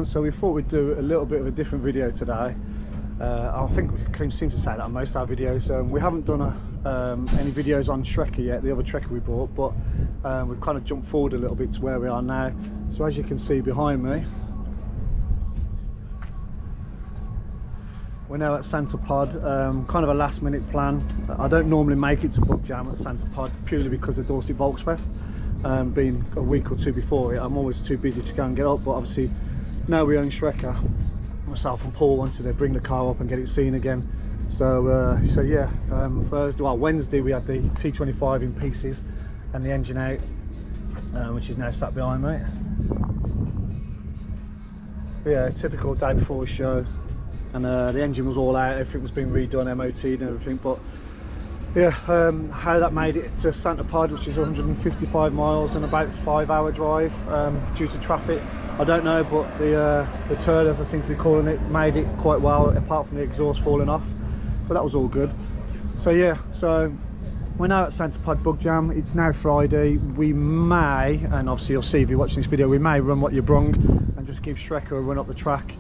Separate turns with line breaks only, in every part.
so we thought we'd do a little bit of a different video today. I think we seem to say that on most of our videos. We haven't done any videos on Shrekker yet, the other Trekker we bought, but we've kind of jumped forward a little bit to where we are now. So as you can see behind me, we're now at Santa Pod, kind of a last minute plan. I don't normally make it to Bugjam at Santa Pod purely because of Dorset Volksfest. Being a week or two before it, I'm always too busy to go and get up, but obviously now we own Shrekker, myself and Paul wanted to bring the car up and get it seen again. So yeah, Wednesday we had the T25 in pieces and the engine out, which is now sat behind me. But yeah, typical day before the show, and the engine was all out, everything was being redone, MOT'd and everything. But yeah, how that made it to Santa Pod, which is 155 miles and about 5-hour drive due to traffic, I don't know, but the turd, as I seem to be calling it, made it quite well, apart from the exhaust falling off, but that was all good. So yeah, so we're now at Santa Pod Bugjam. It's now Friday. We may, and obviously you'll see if you're watching this video, we may run what you brung and just give Shrekker a run up the track.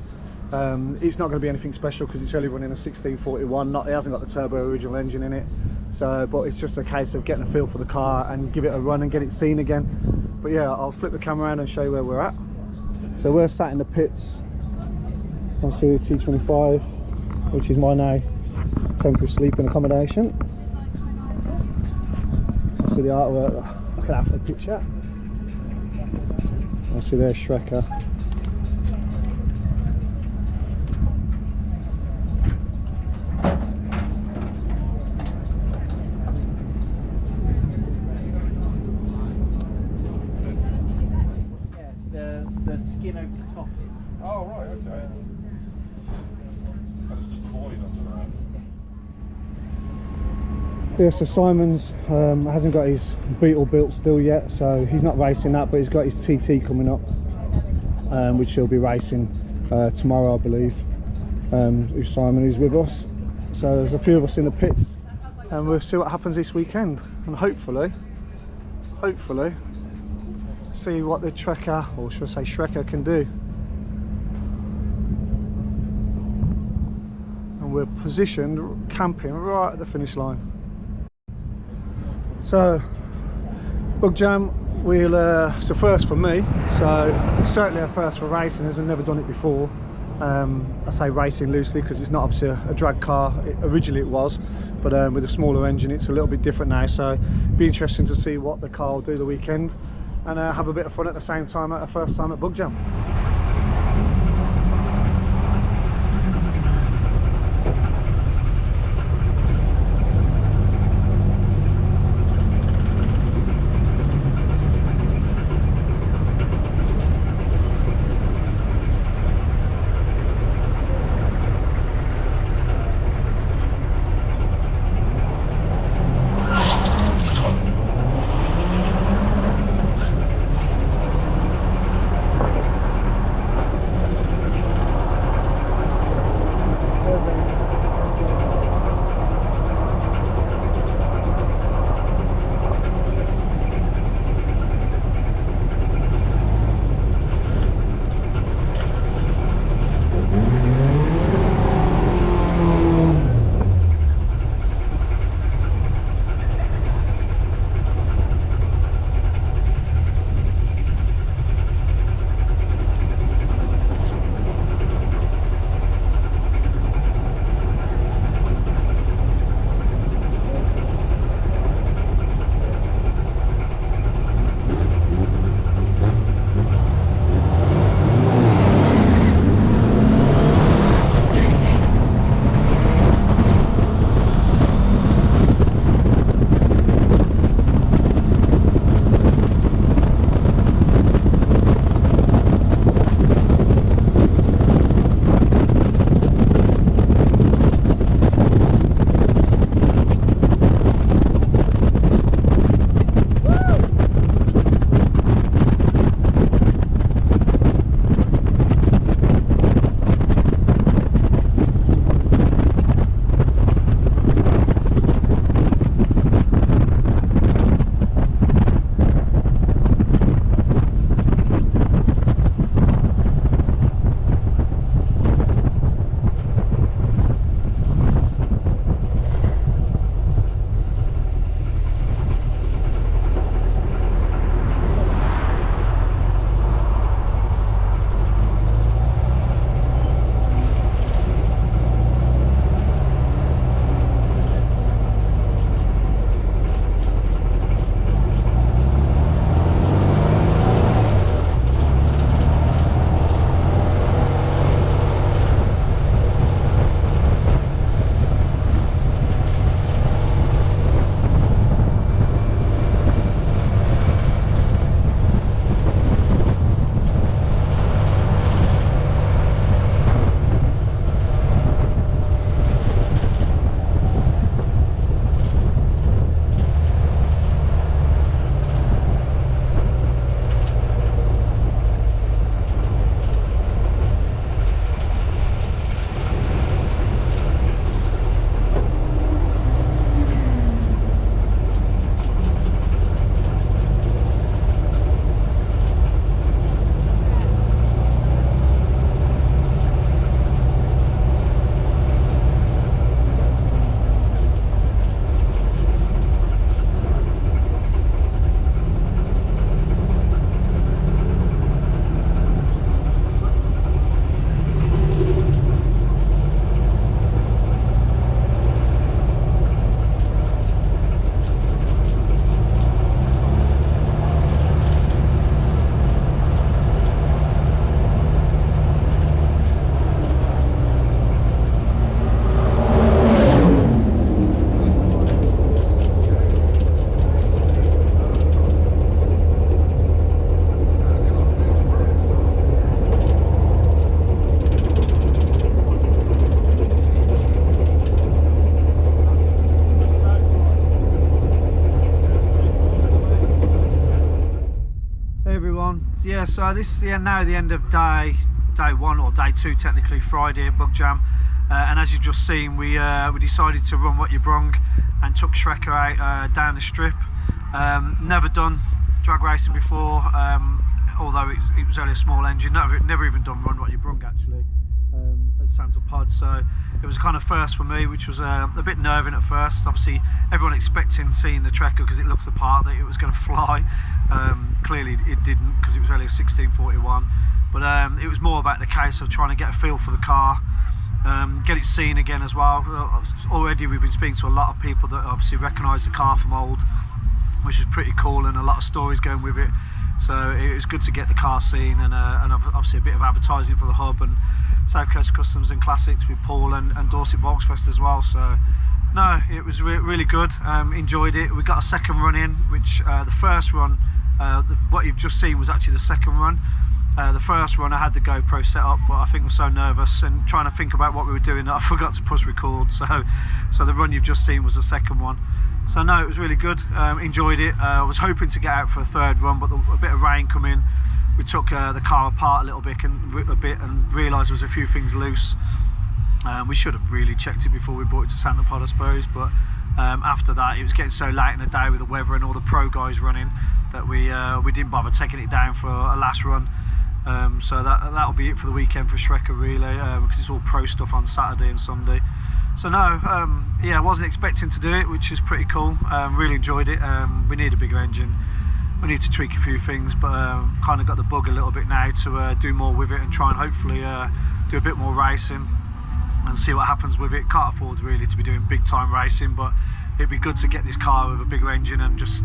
It's not going to be anything special because it's only running a 1641, it hasn't got the turbo original engine in it, so but it's just a case of getting a feel for the car and give it a run and get it seen again. But yeah, I'll flip the camera around and show you where we're at. So we're sat in the pits, obviously the T25, which is my now temporary sleeping accommodation. Obviously the artwork, look at that for the picture. Obviously there's Shrekker.
The skin over the top.
Oh right, okay. And it's just a void under that.
Yeah, so Simon's hasn't got his Beetle built still yet, so he's not racing that, but he's got his TT coming up, which he'll be racing tomorrow, I believe. Simon is with us, so there's a few of us in the pits, and we'll see what happens this weekend, and hopefully see what the Trekker, or should I say Shrekker, can do. And we're positioned camping right at the finish line. So Bugjam, it's a first for me, so certainly a first for racing, as we've never done it before. I say racing loosely because it's not obviously a drag car. Originally it was, but with a smaller engine it's a little bit different now, so it'll be interesting to see what the car will do the weekend and have a bit of fun at the same time at a first time at Bugjam. so this is now the end of day 1 or day 2 technically, Friday at Bugjam, and as you've just seen, we decided to run what you brung and took Shrekker out down the strip. Never done drag racing before, although it was only a small engine. Never even done run what you brung actually at Santa Pod, so it was a kind of first for me, which was a bit nerving at first. Obviously everyone expecting seeing the Shrekker because it looks the part that it was going to fly. Clearly it didn't, because it was only a 1641, but it was more about the case of trying to get a feel for the car, get it seen again as well. Already we've been speaking to a lot of people that obviously recognise the car from old, which is pretty cool, and a lot of stories going with it. So it was good to get the car seen, and obviously a bit of advertising for the hub and South Coast Customs and Classics with Paul and Dorset Volksfest as well. So no, it was really good. Enjoyed it. We got a second run in, which the first run, what you've just seen was actually the second run. The first run I had the GoPro set up, but I think I was so nervous and trying to think about what we were doing that I forgot to push record. So the run you've just seen was the second one. So no, it was really good. Enjoyed it. I was hoping to get out for a third run, but a bit of rain come in. We took the car apart a little bit and realised there was a few things loose. We should have really checked it before we brought it to Santa Pod, I suppose, but after that it was getting so late in the day with the weather and all the pro guys running that we didn't bother taking it down for a last run. So that'll be it for the weekend for Shrekker really, because it's all pro stuff on Saturday and Sunday. So no, yeah, I wasn't expecting to do it, which is pretty cool. Really enjoyed it. We need a bigger engine. We need to tweak a few things, but kind of got the bug a little bit now to do more with it and try and hopefully do a bit more racing and see what happens with it. Can't afford really to be doing big time racing, but it'd be good to get this car with a bigger engine and just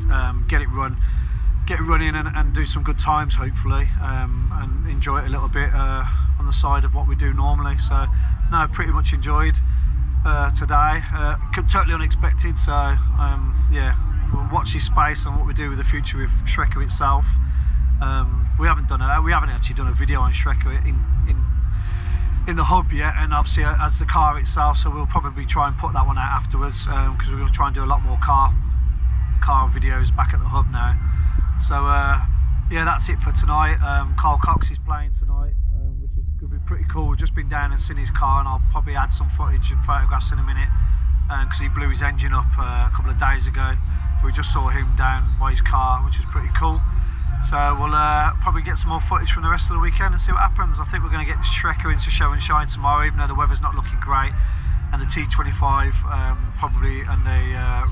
get it running and do some good times hopefully, and enjoy it a little bit on the side of what we do normally. So no, pretty much enjoyed today. Totally unexpected, so yeah, we'll watch this space and what we do with the future with Shrekker itself. We haven't actually done a video on Shrekker in the hub yet, and obviously as the car itself, so we'll probably try and put that one out afterwards, because we're going to try and do a lot more car videos back at the hub now. So yeah, that's it for tonight. Carl Cox is playing tonight, which is going to be pretty cool. We've just been down and seen his car, and I'll probably add some footage and photographs in a minute, because he blew his engine up a couple of days ago. We just saw him down by his car, which is pretty cool. So we'll probably get some more footage from the rest of the weekend and see what happens. I think we're going to get Shrekker into show and shine tomorrow, even though the weather's not looking great, and the T25 probably, and the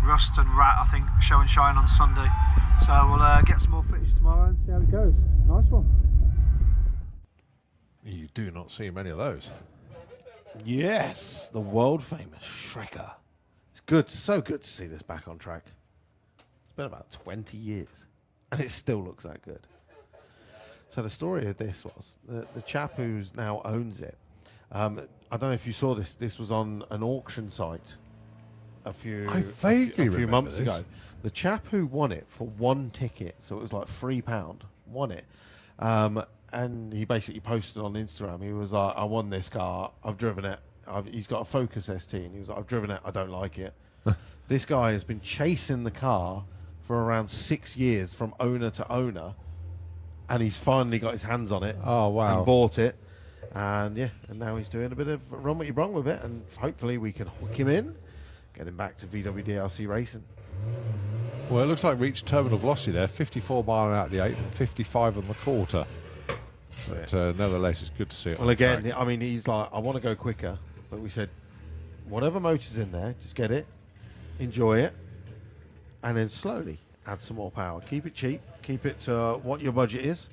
Rust and Rat, I think, show and shine on Sunday. So we'll get some more footage tomorrow and see how it goes. Nice one.
You do not see many of those.
Yes, the world famous Shrekker. It's good, so good to see this back on track. It's been about 20 years and it still looks that good. So the story of this was the chap who's now owns it. I don't know if you saw this. This was on an auction site a few months ago. The chap who won it for one ticket, so it was like £3, won it. And he basically posted on Instagram. He was like, I won this car, I've driven it. He's got a Focus ST, and he was like, I've driven it, I don't like it. This guy has been chasing the car for around 6 years from owner to owner, and he's finally got his hands on it.
Oh, wow.
And bought it. And yeah, and now he's doing a bit of run what you brung with it, and hopefully we can hook him in, get him back to VWDLC racing.
Well, it looks like we reached terminal velocity there, 54 mile an hour at the 8th and 55 on the quarter. But nevertheless, it's good to see it.
Well, again, I mean, he's like, I want to go quicker, but we said, whatever motor's in there, just get it, enjoy it, and then slowly add some more power. Keep it cheap, keep it to what your budget is.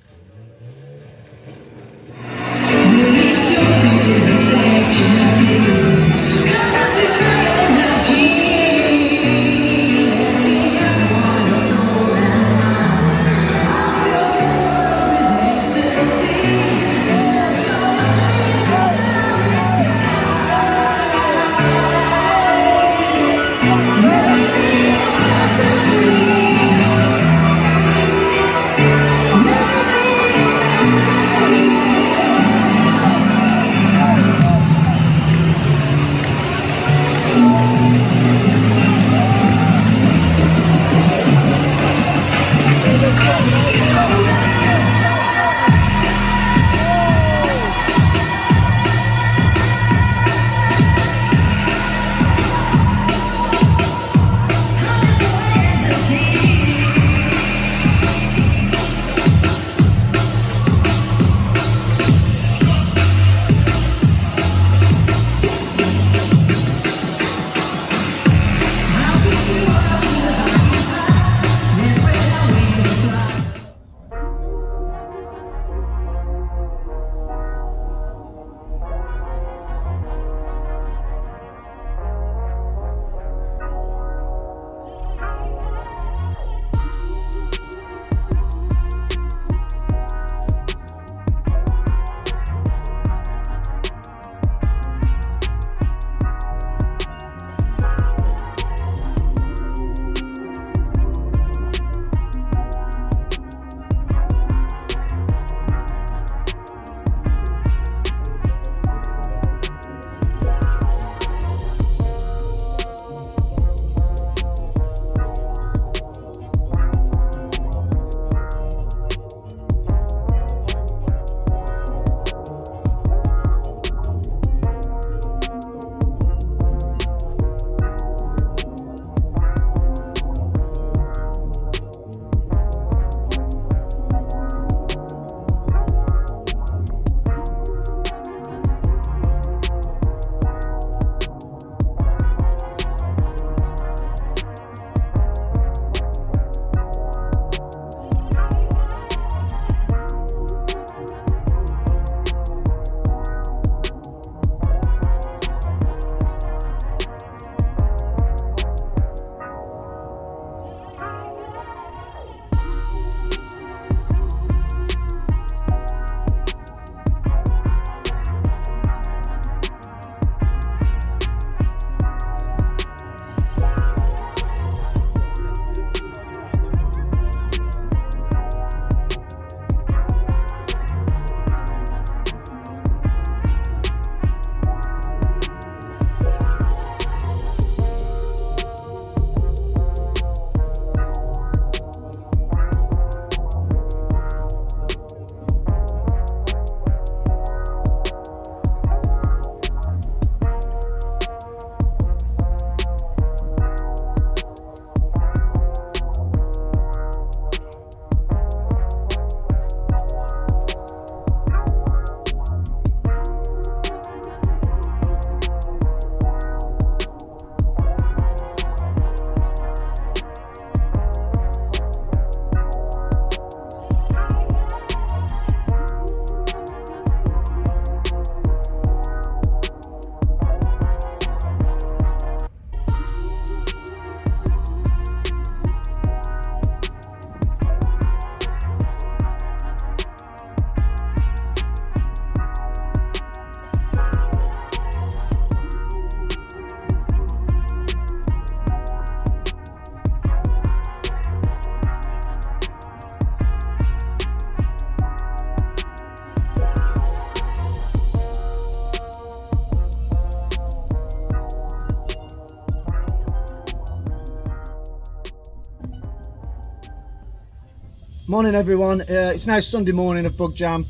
Morning everyone. It's now Sunday morning of Bugjam.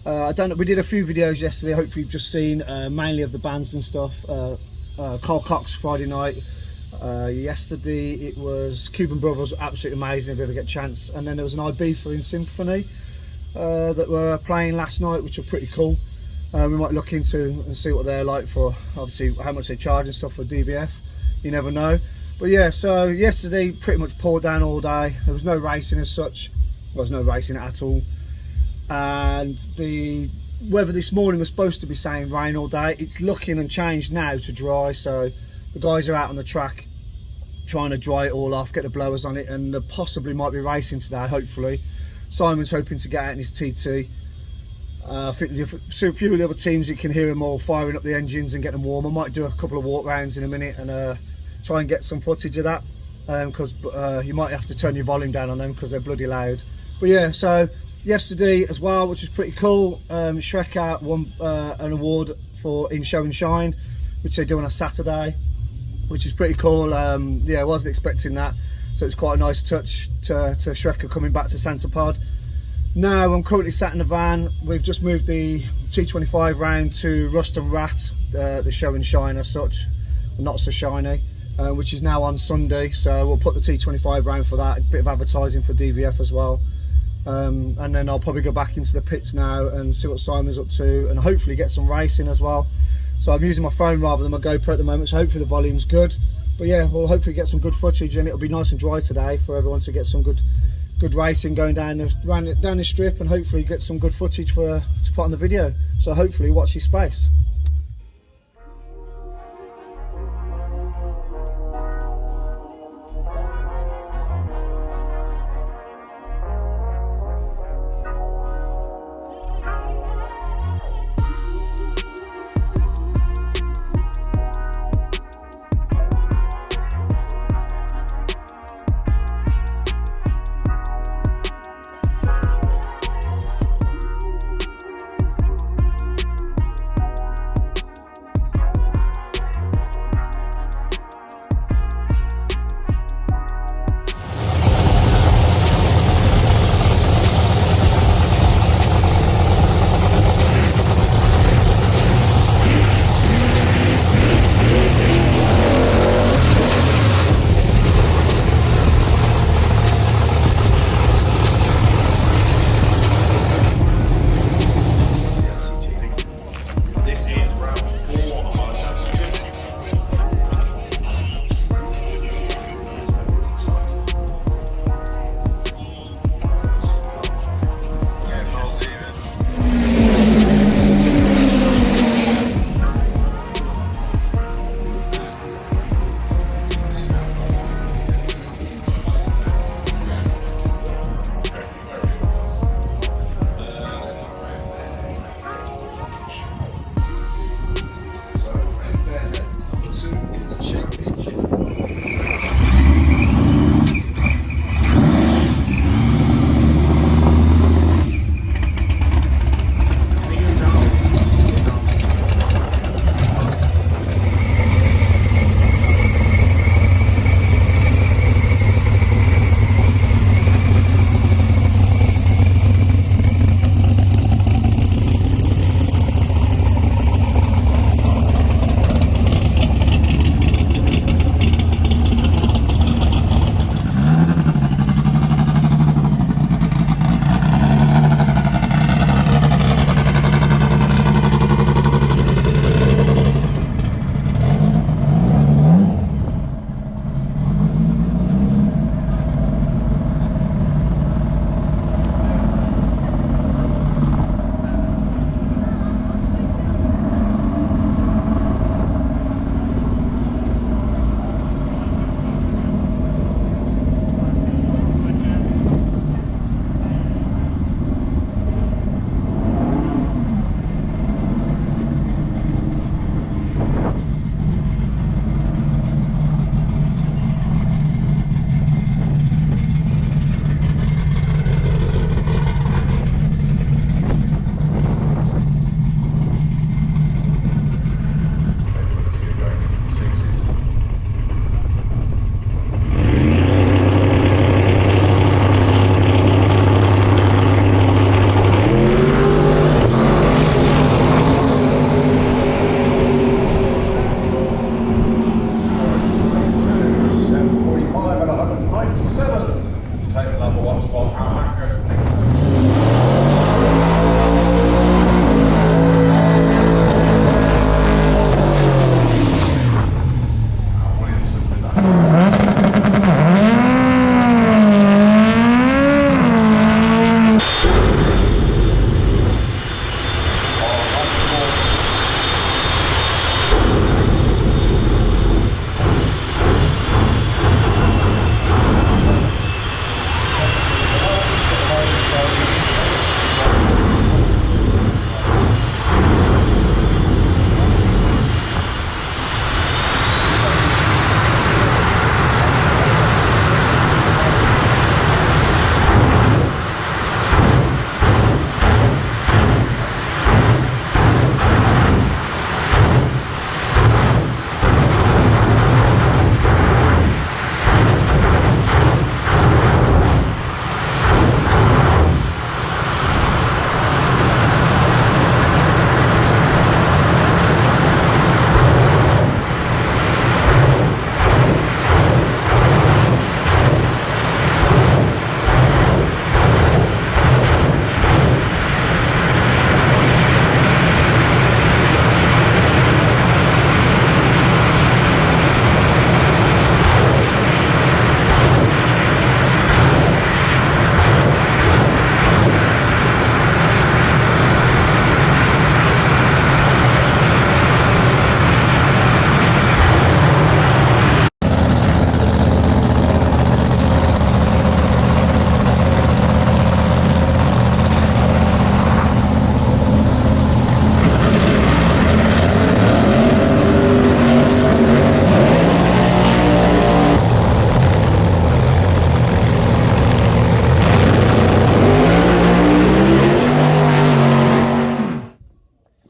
I don't know. We did a few videos yesterday. Hopefully you've just seen mainly of the bands and stuff. Carl Cox Friday night. Yesterday it was Cuban Brothers, absolutely amazing if you ever get a chance. And then there was an Ibiza in Symphony that were playing last night, which were pretty cool. We might look into and see what they're like for, obviously how much they charge and stuff for DVF. You never know. But yeah, so yesterday pretty much poured down all day. There was no racing as such. There was no racing at all. And the weather this morning was supposed to be saying rain all day. It's looking and changed now to dry, so the guys are out on the track trying to dry it all off, get the blowers on it, and possibly might be racing today, hopefully. Simon's hoping to get out in his TT. I think a few of the other teams, you can hear them all firing up the engines and getting them warm. I might do a couple of walk rounds in a minute and try and get some footage of that, because you might have to turn your volume down on them because they're bloody loud. But yeah, so yesterday as well, which was pretty cool, Shrekker won an award for In Show and Shine, which they do on a Saturday, which is pretty cool. Yeah, I wasn't expecting that, so it's quite a nice touch to Shrekker coming back to Santa Pod. Now I'm currently sat in the van. We've just moved the T25 round to Rust and Rat, the Show and Shine as such, not so shiny, which is now on Sunday, so we'll put the T25 round for that, a bit of advertising for DVF as well. And then I'll probably go back into the pits now and see what Simon's up to, and hopefully get some racing as well. So I'm using my phone rather than my GoPro at the moment, so hopefully the volume's good. But yeah, we'll hopefully get some good footage, and it'll be nice and dry today for everyone to get some good racing going down the strip, and hopefully get some good footage to put on the video. So hopefully watch this space.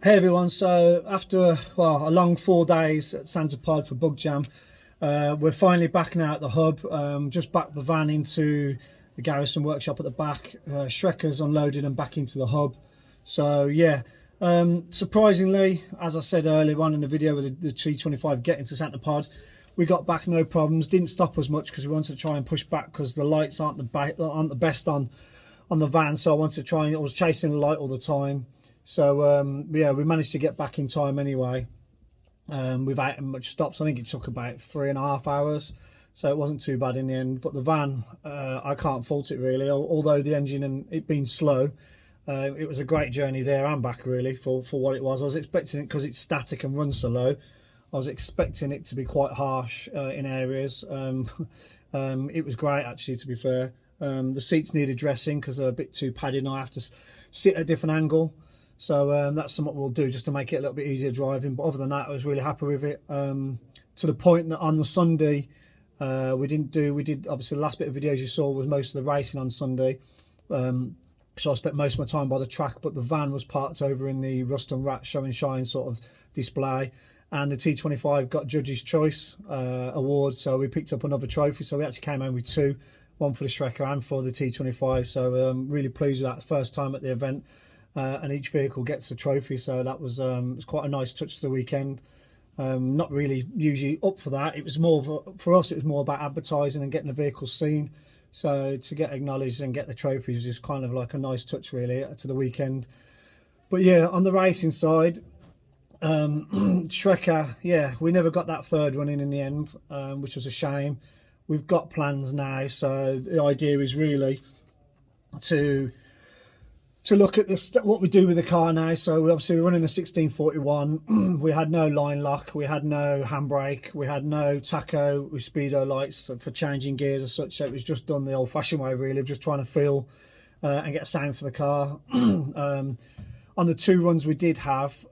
Hey everyone, so after a long 4 days at Santa Pod for Bugjam, we're finally back now at the hub. Just backed the van into the garrison workshop at the back. Shrekker's unloaded and back into the hub. So yeah, surprisingly, as I said earlier on in the video with the T25 getting to Santa Pod, we got back no problems. Didn't stop us much because we wanted to try and push back because the lights aren't the best on the van. So I wanted to try and I was chasing the light all the time. So yeah, we managed to get back in time anyway, without much stops. I think it took about 3.5 hours, so it wasn't too bad in the end. But the van, I can't fault it really, although the engine and it being slow, it was a great journey there and back really for what it was. I was expecting it, because it's static and runs so low, I was expecting it to be quite harsh in areas. It was great actually, to be fair. The seats needed dressing because they're a bit too padded and I have to sit at a different angle. So that's something we'll do just to make it a little bit easier driving. But other than that, I was really happy with it. To the point that on the Sunday, we did obviously the last bit of videos you saw was most of the racing on Sunday. So I spent most of my time by the track, but the van was parked over in the Rust and Rat Show and Shine sort of display. And the T25 got Judge's Choice award, so we picked up another trophy. So we actually came home with 2, one for the Shrekker and for the T25. So really pleased with that, first time at the event. And each vehicle gets a trophy, so that was it's quite a nice touch to the weekend. Not really usually up for that. It was more for us, it was more about advertising and getting the vehicles seen. So to get acknowledged and get the trophies is kind of like a nice touch really to the weekend. But yeah, on the racing side, Shrekker, yeah, we never got that third running in the end, which was a shame. We've got plans now, so the idea is really to look at this, what we do with the car now. So we're running a 1641. We had no line lock, we had no handbrake, we had no tacho with speedo lights for changing gears as such. So it was just done the old fashioned way really, of just trying to feel and get sound for the car. On the 2 runs we did have,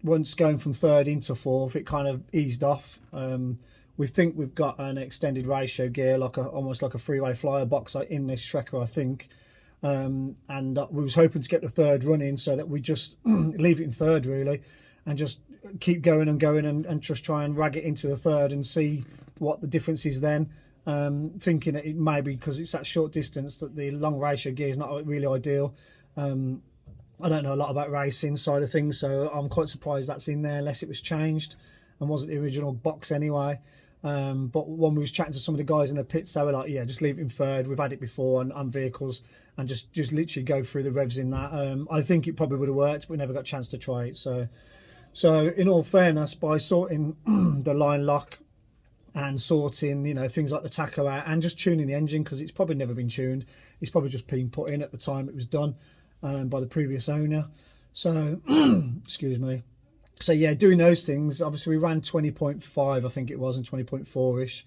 once going from 3rd into 4th, it kind of eased off. We think we've got an extended ratio gear, almost like a freeway flyer box in this Shrekker, I think. And we was hoping to get the 3rd run in so that we just leave it in 3rd really and just keep going and just try and rag it into the 3rd and see what the difference is then. Thinking that it may be because it's that short distance that the long ratio gear is not really ideal. I don't know a lot about racing side of things, so I'm quite surprised that's in there unless it was changed and wasn't the original box anyway. But when we was chatting to some of the guys in the pits, they were like, yeah, just leave it in 3rd. We've had it before on vehicles, and just literally go through the revs in that. I think it probably would have worked, but we never got a chance to try it. So in all fairness, by sorting the line lock and sorting, things like the tacho out and just tuning the engine, because it's probably never been tuned. It's probably just been put in at the time it was done by the previous owner. So, excuse me. So yeah, doing those things, obviously we ran 20.5, I think it was, and 20.4-ish.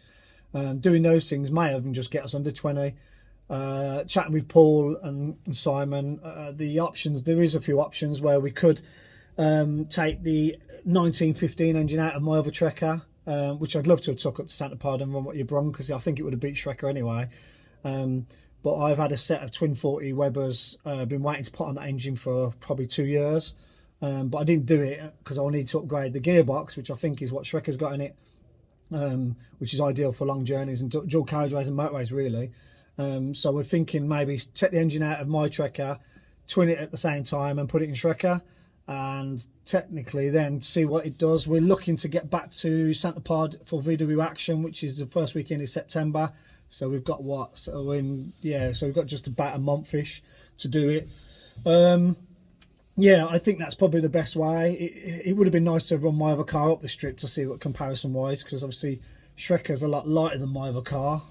Doing those things may even just get us under 20. Chatting with Paul and Simon, the options, there is a few options where we could take the 1915 engine out of my other Shrekker, which I'd love to have took up to Santa Pod and run what you brung, because I think it would have beat Shrekker anyway. But I've had a set of twin 40 Webbers, been waiting to put on that engine for probably 2 years. But I didn't do it because I'll need to upgrade the gearbox, which I think is what Shrekker's got in it, which is ideal for long journeys and dual carriageways and motorways really. So we're thinking maybe take the engine out of my Shrekker, twin it at the same time and put it in Shrekker, and technically then see what it does. We're looking to get back to Santa Pod for VW Action, which is the first weekend in September. So we've got so we've got just about a month-ish to do it. Yeah, I think that's probably the best way. It would have been nice to run my other car up the strip to see what comparison-wise, because obviously Shrekker's a lot lighter than my other car,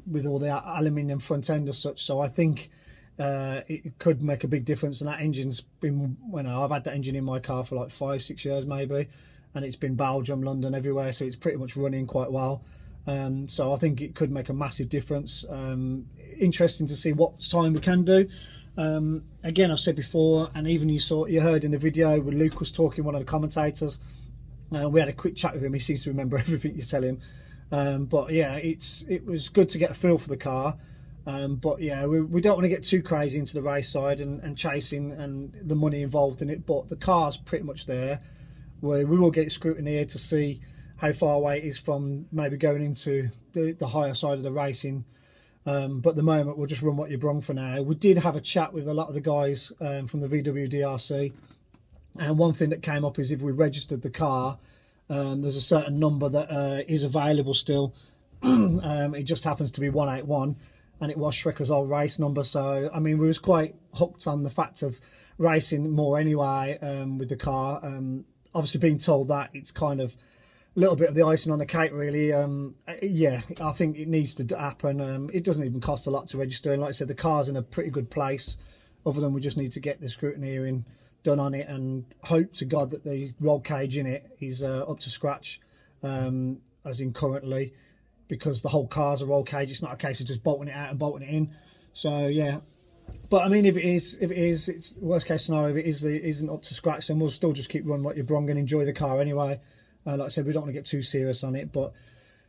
with all the aluminium front end as such. So I think it could make a big difference. And that engine's been, I've had that engine in my car for like 5-6 years maybe, and it's been Bugjam, London, everywhere. So it's pretty much running quite well. So I think it could make a massive difference. Interesting to see what time we can do. Again, I've said before, and even you heard in the video when Luke was talking, one of the commentators, we had a quick chat with him. He seems to remember everything you tell him. But yeah, it was good to get a feel for the car. But yeah, we don't want to get too crazy into the race side and chasing and the money involved in it. But the car's pretty much there. We will get it scrutineered to see how far away it is from maybe going into the higher side of the racing. But at the moment, we'll just run what you brung for now. We did have a chat with a lot of the guys from the VWDRC. And one thing that came up is if we registered the car, there's a certain number that is available still. It just happens to be 181. And it was Shrekker's old race number. So, I mean, we was quite hooked on the fact of racing more anyway with the car. Obviously, being told that, it's kind of a little bit of the icing on the cake, really. Yeah, I think it needs to happen. It doesn't even cost a lot to register. And like I said, the car's in a pretty good place. Other than we just need to get the scrutineering done on it and hope to God that the roll cage in it is up to scratch, as in currently. Because the whole car's a roll cage, it's not a case of just bolting it out and bolting it in. So yeah, but I mean, if it is, it's worst case scenario. If it isn't up to scratch, then we'll still just keep running what you're brung and enjoy the car anyway. Like I said, we don't want to get too serious on it, but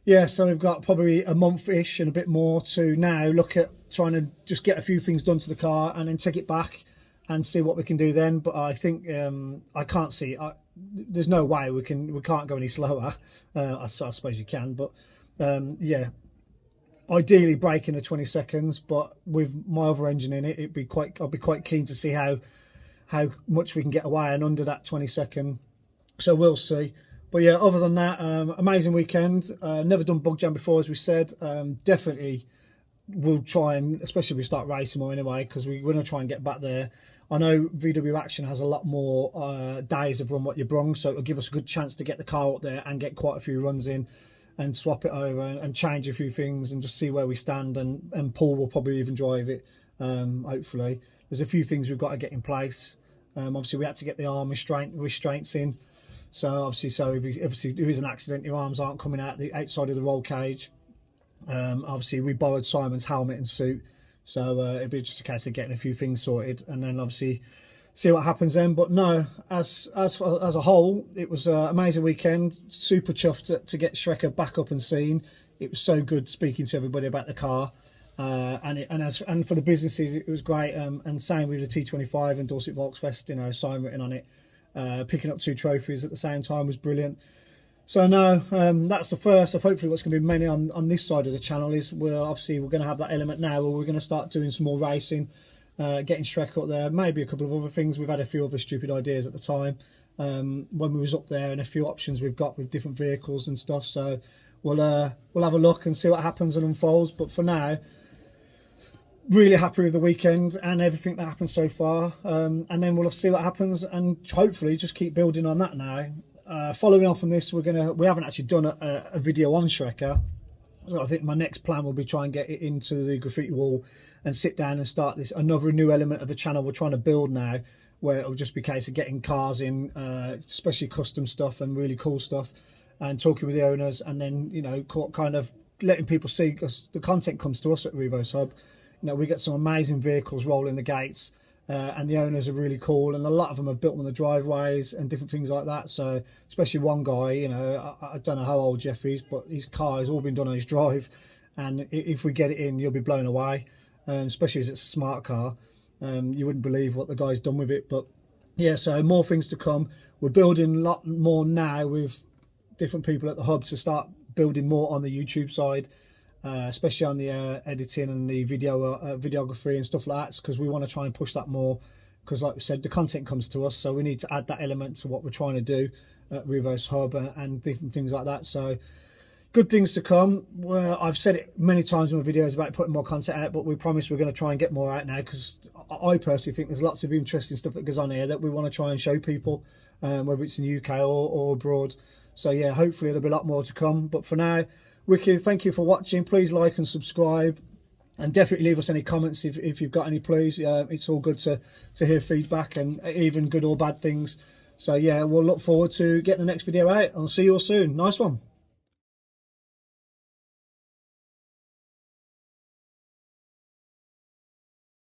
yeah. So we've got probably a month-ish and a bit more to now look at trying to just get a few things done to the car and then take it back and see what we can do then. But I think I can't see. There's no way we can't go any slower. I suppose you can, but. Yeah, ideally braking at 20 seconds, but with my other engine in it, I'd be quite keen to see how much we can get away and under that 20-second. So we'll see. But yeah, other than that, amazing weekend. Never done Bugjam before, as we said. Definitely we'll try and, especially if we start racing more anyway, because we're going to try and get back there. I know VW Action has a lot more days of run what you brung, so it'll give us a good chance to get the car up there and get quite a few runs in. And swap it over and change a few things and just see where we stand. And Paul will probably even drive it, hopefully. There's a few things we've got to get in place. Obviously, we had to get the arm restraints in. So if there is an accident, your arms aren't coming out the outside of the roll cage. Obviously, we borrowed Simon's helmet and suit. So it'd be just a case of getting a few things sorted. And then obviously see what happens then. But no, as a whole, it was an amazing weekend. Super chuffed to get Shrekker back up and seen. It was so good speaking to everybody about the car, and for the businesses it was great. And same with the T25 and Dorset Volksfest, you know, sign written on it. Picking up 2 trophies at the same time was brilliant. So no, that's the first of hopefully what's going to be many on this side of the channel. Is we're going to have that element now where we're going to start doing some more racing. Getting Shrekker up there, maybe a couple of other things. We've had a few other stupid ideas at the time when we was up there, and a few options we've got with different vehicles and stuff. So we'll have a look and see what happens and unfolds. But for now, really happy with the weekend and everything that happened so far. And then we'll see what happens and hopefully just keep building on that now. Following on from this, we haven't actually done a video on Shrekker. So I think my next plan will be try and get it into the graffiti wall and sit down and start another new element of the channel we're trying to build now, where it'll just be a case of getting cars in, especially custom stuff and really cool stuff, and talking with the owners, and then, you know, kind of letting people see, because the content comes to us at Revo's Hub. You know, we get some amazing vehicles rolling the gates, and the owners are really cool, and a lot of them are built on the driveways and different things like that. So especially one guy, you know, I don't know how old Jeff is, but his car has all been done on his drive, and if we get it in, you'll be blown away. Especially as it's a smart car. You wouldn't believe what the guy's done with it. But yeah, so more things to come. We're building a lot more now with different people at the hub to start building more on the YouTube side, especially on the editing and the videography and stuff like that, because we want to try and push that more, because like we said, the content comes to us, so we need to add that element to what we're trying to do at Revo's Hub and different things like that. So good things to come. Well, I've said it many times in my videos about putting more content out, but we promise we're going to try and get more out now, because I personally think there's lots of interesting stuff that goes on here that we want to try and show people, whether it's in the UK or abroad. So yeah, hopefully there'll be a lot more to come. But for now, Wiki, thank you for watching. Please like and subscribe, and definitely leave us any comments if you've got any, please. It's all good to hear feedback, and even good or bad things. So yeah, we'll look forward to getting the next video out. I'll see you all soon. Nice one.